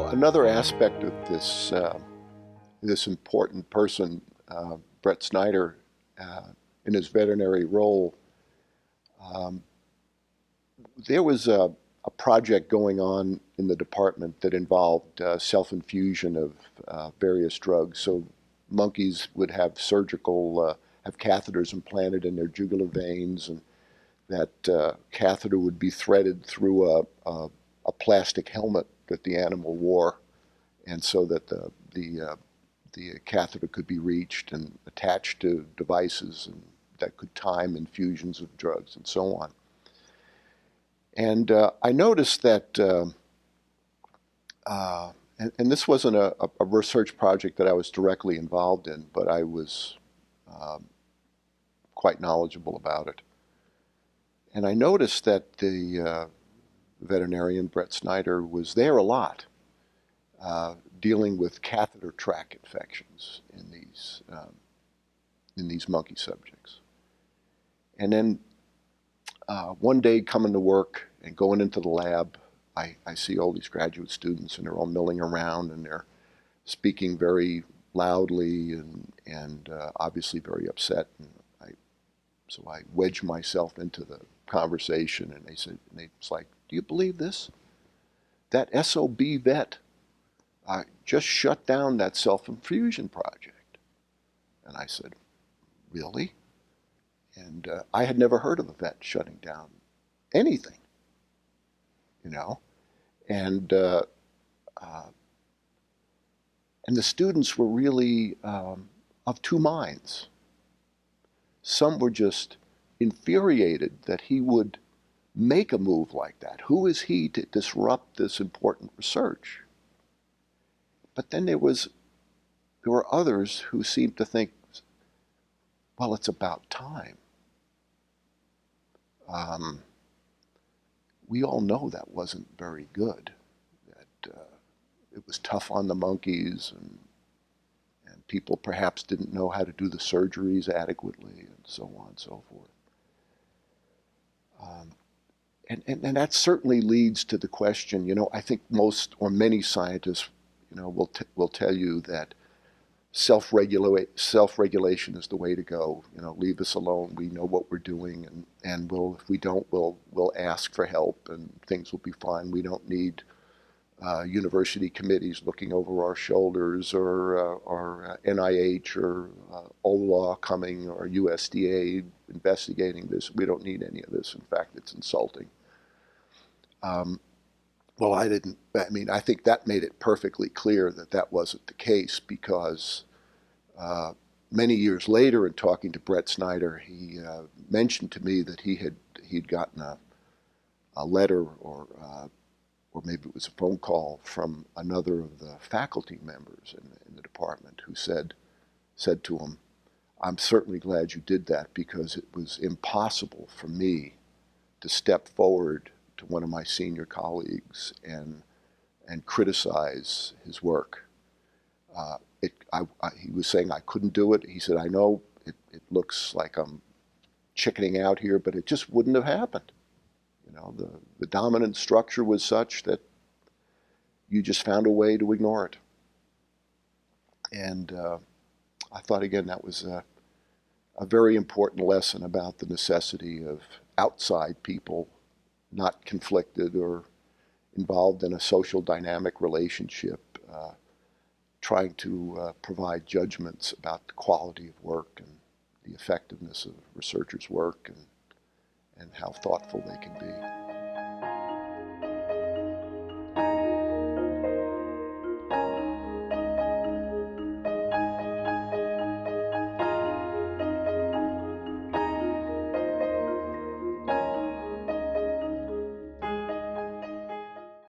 Well, another aspect of this important person, Brettschneider, in his veterinary role, um, there was a project going on in the department that involved self-infusion of various drugs. So monkeys would have have catheters implanted in their jugular veins, and that catheter would be threaded through a plastic helmet that the animal wore, and so that the catheter could be reached and attached to devices and that could time infusions of drugs and so on. And I noticed that, and this wasn't a research project that I was directly involved in, but I was quite knowledgeable about it. And I noticed that the veterinarian, Brettschneider, was there a lot, dealing with catheter tract infections in these monkey subjects. And then one day coming to work and going into the lab, I see all these graduate students, and they're all milling around, and they're speaking very loudly and obviously very upset. And so I wedged myself into the conversation, and it's like, do you believe this? That SOB vet just shut down that self-infusion project. And I said, really? And I had never heard of a vet shutting down anything, you know. And the students were really of two minds. Some were just infuriated that he would make a move like that. Who is he to disrupt this important research? But then there were others who seemed to think, well, it's about time. We all know that wasn't very good, that it was tough on the monkeys, and people perhaps didn't know how to do the surgeries adequately, and so on and so forth. And that certainly leads to the question, you know, I think most or many scientists, you know, will tell you that self-regulation is the way to go. You know, leave us alone. We know what we're doing, and if we don't, we'll ask for help, and things will be fine. We don't need university committees looking over our shoulders, or NIH or OLA coming, or USDA investigating this. We don't need any of this. In fact, it's insulting. Well, I think that made it perfectly clear that that wasn't the case, because many years later, in talking to Brettschneider, he mentioned to me that he'd gotten a letter, or maybe it was a phone call from another of the faculty members in the department, who said to him, "I'm certainly glad you did that, because it was impossible for me to step forward to one of my senior colleagues and criticize his work." He was saying I couldn't do it. He said, "I know it looks like I'm chickening out here, but it just wouldn't have happened. You know, the dominant structure was such that you just found a way to ignore it." And I thought, again, that was a very important lesson about the necessity of outside people, not conflicted or involved in a social dynamic relationship, trying to provide judgments about the quality of work and the effectiveness of researchers' work, and how thoughtful they can be.